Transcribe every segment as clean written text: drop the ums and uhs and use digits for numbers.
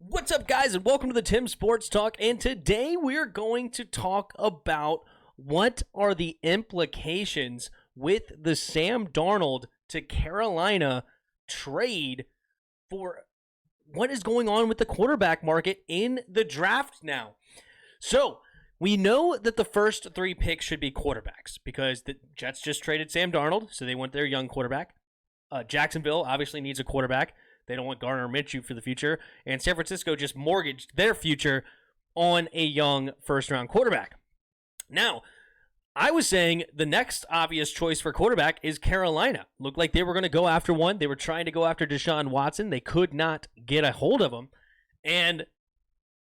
What's up, guys, and welcome to the Tim Sports Talk. And today we're going to talk about what are the implications with the Sam Darnold to Carolina trade for what is going on with the quarterback market in the draft now. So we know that the first three picks should be quarterbacks because the Jets just traded Sam Darnold, so they want their young quarterback. Jacksonville obviously needs a quarterback. They don't want Gardner Minshew for the future. And San Francisco just mortgaged their future on a young first-round quarterback. Now, I was saying the next obvious choice for quarterback is Carolina. Looked like they were going to go after one. They were trying to go after Deshaun Watson. They could not get a hold of him. And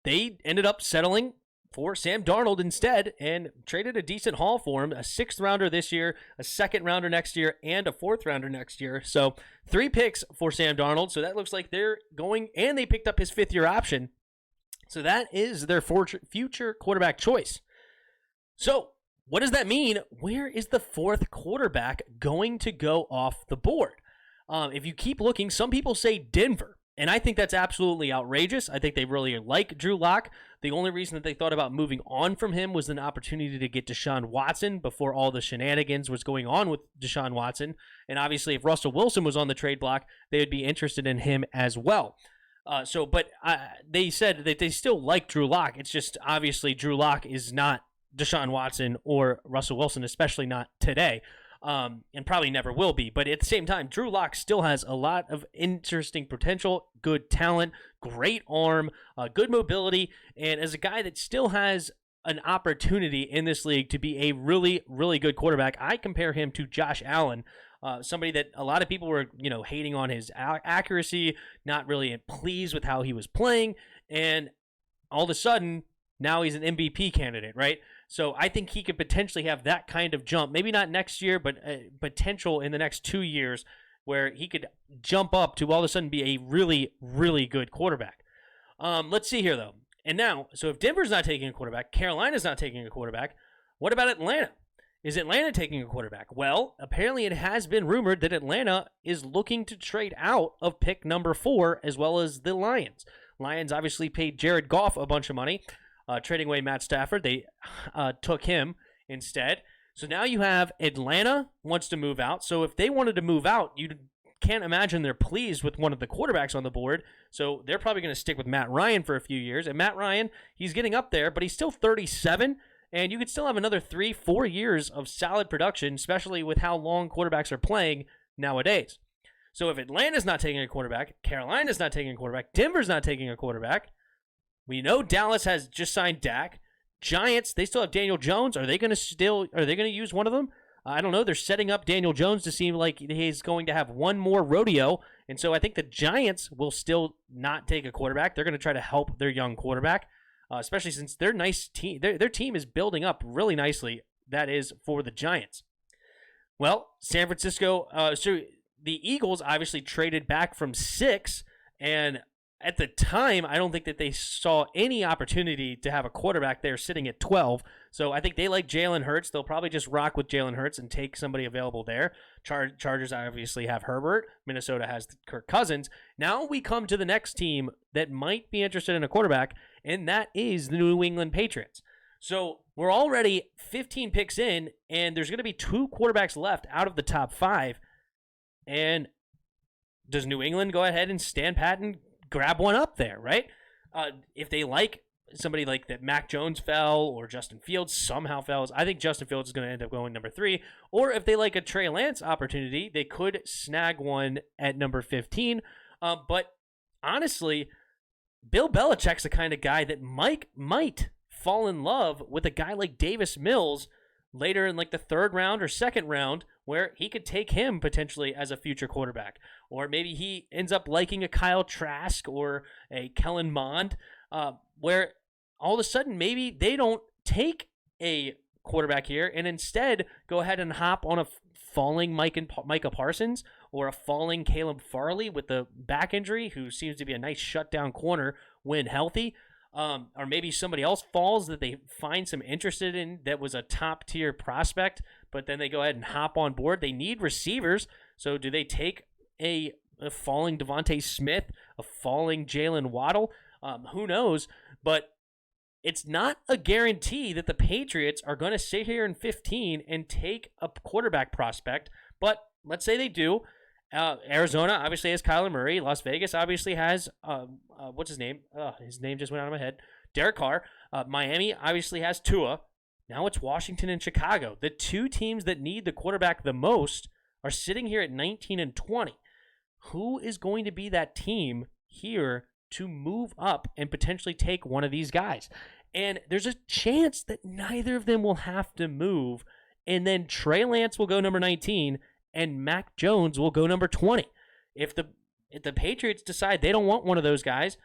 they ended up settling for Sam Darnold instead and traded a decent haul for him, a 6th rounder this year, a 2nd rounder next year, and a 4th rounder next year. So 3 picks for Sam Darnold. So that looks like they're going, and they picked up his 5th-year option. So that is their future quarterback choice. So what does that mean? Where is the 4th quarterback going to go off the board? If you keep looking, some people say Denver. And I think that's absolutely outrageous. I think they really like Drew Lock. The only reason that they thought about moving on from him was an opportunity to get Deshaun Watson before all the shenanigans was going on with Deshaun Watson. And obviously, if Russell Wilson was on the trade block, they would be interested in him as well. They said that they still like Drew Lock. It's just obviously Drew Lock is not Deshaun Watson or Russell Wilson, especially not today. And probably never will be. But at the same time, Drew Lock still has a lot of interesting potential, good talent, great arm, good mobility, and as a guy that still has an opportunity in this league to be a really, really good quarterback, I compare him to Josh Allen, somebody that a lot of people were, hating on his accuracy, not really pleased with how he was playing, and all of a sudden, now he's an MVP candidate, right? So I think he could potentially have that kind of jump. Maybe not next year, but potential in the next 2 years where he could jump up to all of a sudden be a really, really good quarterback. Let's see here, though. And now, so if Denver's not taking a quarterback, Carolina's not taking a quarterback, what about Atlanta? Is Atlanta taking a quarterback? Well, apparently it has been rumored that Atlanta is looking to trade out of pick number 4 as well as the Lions. Lions obviously paid Jared Goff a bunch of money. Trading away Matt Stafford, they took him instead. So now you have Atlanta wants to move out. So if they wanted to move out, you can't imagine they're pleased with one of the quarterbacks on the board. So they're probably going to stick with Matt Ryan for a few years. And Matt Ryan, he's getting up there, but he's still 37. And you could still have another 3-4 years of solid production, especially with how long quarterbacks are playing nowadays. So if Atlanta's not taking a quarterback, Carolina's not taking a quarterback, Denver's not taking a quarterback, we know Dallas has just signed Dak. Giants, they still have Daniel Jones. Are they going to use one of them? I don't know. They're setting up Daniel Jones to seem like he's going to have one more rodeo. And so I think the Giants will still not take a quarterback. They're going to try to help their young quarterback, especially since their nice team, their team is building up really nicely. That is for the Giants. Well, San Francisco, so the Eagles obviously traded back from 6, and at the time, I don't think that they saw any opportunity to have a quarterback there sitting at 12. So I think they like Jalen Hurts. They'll probably just rock with Jalen Hurts and take somebody available there. Chargers obviously have Herbert. Minnesota has Kirk Cousins. Now we come to the next team that might be interested in a quarterback, and that is the New England Patriots. So we're already 15 picks in, and there's going to be 2 quarterbacks left out of the top 5. And does New England go ahead and stand pat and grab one up there, right? If they like somebody like that Mac Jones fell or Justin Fields somehow falls, I think Justin Fields is going to end up going number 3. Or if they like a Trey Lance opportunity, they could snag one at number 15. But honestly, Bill Belichick's the kind of guy that might fall in love with a guy like Davis Mills later in like the 3rd round or 2nd round, where he could take him potentially as a future quarterback. Or maybe he ends up liking a Kyle Trask or a Kellen Mond, where all of a sudden maybe they don't take a quarterback here and instead go ahead and hop on a falling Micah Parsons or a falling Caleb Farley with the back injury, who seems to be a nice shutdown corner when healthy. Or maybe somebody else falls that they find some interested in that was a top-tier prospect, but then they go ahead and hop on board. They need receivers, so do they take a falling Devontae Smith, a falling Jalen Waddle? Who knows? But it's not a guarantee that the Patriots are going to sit here in 15 and take a quarterback prospect. But let's say they do. Arizona obviously has Kyler Murray. Las Vegas obviously has, what's his name? His name just went out of my head. Derek Carr. Miami obviously has Tua. Now it's Washington and Chicago. The two teams that need the quarterback the most are sitting here at 19 and 20. Who is going to be that team here to move up and potentially take one of these guys? And there's a chance that neither of them will have to move, and then Trey Lance will go number 19 and Mac Jones will go number 20. If the Patriots decide they don't want one of those guys,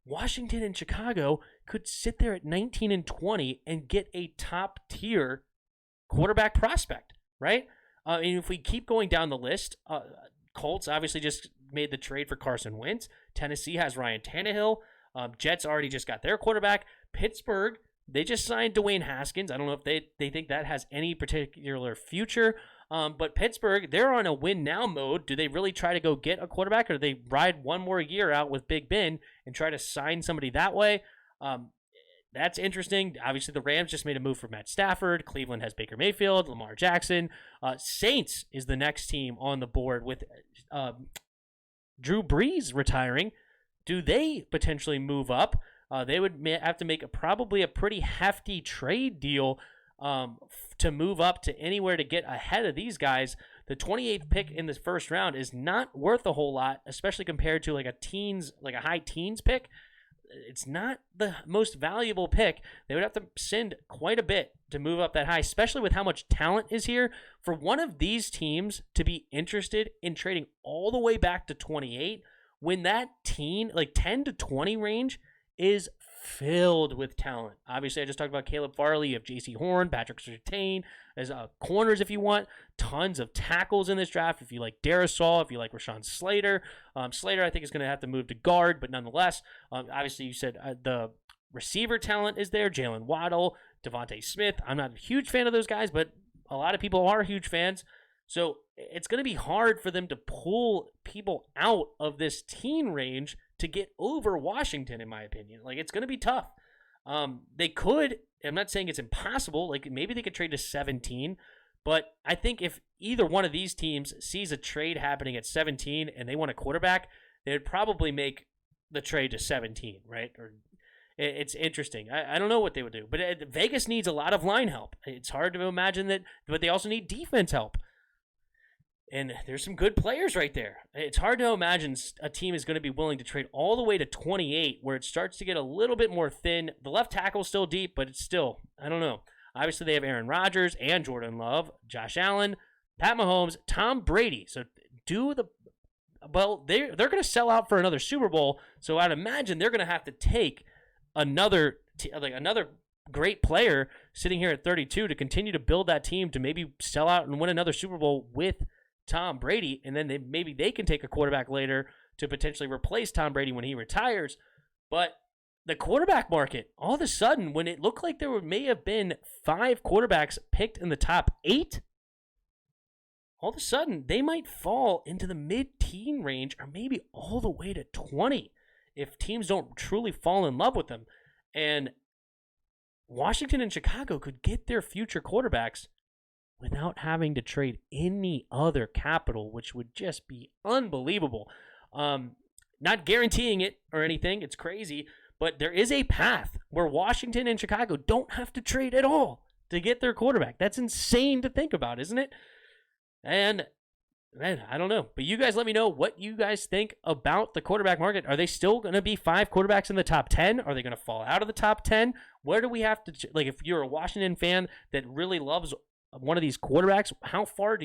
Washington and Chicago could sit there at 19 and 20 and get a top tier quarterback prospect, right? And if we keep going down the list, Colts obviously just made the trade for Carson Wentz. Tennessee has Ryan Tannehill. Jets already just got their quarterback. Pittsburgh, they just signed Dwayne Haskins. I don't know if they think that has any particular future. But Pittsburgh, they're on a win-now mode. Do they really try to go get a quarterback, or do they ride one more year out with Big Ben and try to sign somebody that way? That's interesting. Obviously, the Rams just made a move for Matt Stafford. Cleveland has Baker Mayfield, Lamar Jackson. Saints is the next team on the board with Drew Brees retiring. Do they potentially move up? They would have to make probably a pretty hefty trade deal to move up to anywhere to get ahead of these guys. The 28th pick in this first round is not worth a whole lot, especially compared to like a high teens pick. It's not the most valuable pick. They would have to send quite a bit to move up that high, especially with how much talent is here. For one of these teams to be interested in trading all the way back to 28, when that 10 to 20 range is filled with talent. Obviously, I just talked about Caleb Farley. You have J.C. Horn, Patrick Surtain as corners if you want. Tons of tackles in this draft if you like Darisaw, if you like Rashawn Slater. Slater, I think, is going to have to move to guard, but nonetheless, obviously, you said the receiver talent is there. Jalen Waddle, Devontae Smith. I'm not a huge fan of those guys, but a lot of people are huge fans. So it's going to be hard for them to pull people out of this teen range to get over Washington, in my opinion. It's going to be tough. They could, I'm not saying it's impossible, maybe they could trade to 17, but I think if either one of these teams sees a trade happening at 17 and they want a quarterback, they would probably make the trade to 17, right? It's interesting. I don't know what they would do, but Vegas needs a lot of line help. It's hard to imagine that, but they also need defense help. And there's some good players right there. It's hard to imagine a team is going to be willing to trade all the way to 28, where it starts to get a little bit more thin. The left tackle's still deep, but it's still, I don't know. Obviously, they have Aaron Rodgers and Jordan Love, Josh Allen, Pat Mahomes, Tom Brady. So they're going to sell out for another Super Bowl. So I'd imagine they're going to have to take another great player sitting here at 32 to continue to build that team to maybe sell out and win another Super Bowl with Tom Brady, and then maybe they can take a quarterback later to potentially replace Tom Brady when he retires. But the quarterback market, all of a sudden, when it looked like there may have been 5 quarterbacks picked in the top 8, all of a sudden they might fall into the mid-teen range or maybe all the way to 20 if teams don't truly fall in love with them. And Washington and Chicago could get their future quarterbacks without having to trade any other capital, which would just be unbelievable. Not guaranteeing it or anything, it's crazy, but there is a path where Washington and Chicago don't have to trade at all to get their quarterback. That's insane to think about, isn't it? And, man, I don't know. But you guys let me know what you guys think about the quarterback market. Are they still going to be 5 quarterbacks in the top 10? Are they going to fall out of the top 10? Where do we have to, if you're a Washington fan that really loves one of these quarterbacks, how far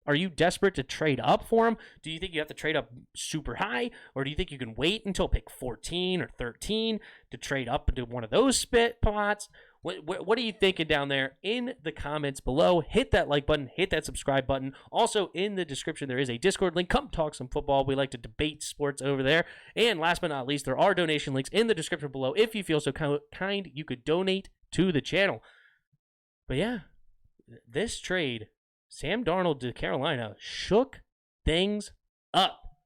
are you desperate to trade up for them? Do you think you have to trade up super high, or do you think you can wait until pick 14 or 13 to trade up into one of those spots? What are you thinking down there in the comments below? Hit that like button, hit that subscribe button. Also, in the description, there is a Discord link. Come talk some football. We like to debate sports over there. And last but not least, there are donation links in the description below. If you feel so kind, you could donate to the channel. But yeah, this trade, Sam Darnold to Carolina, shook things up.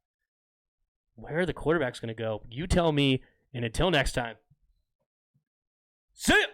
Where are the quarterbacks going to go? You tell me And until next time, see ya!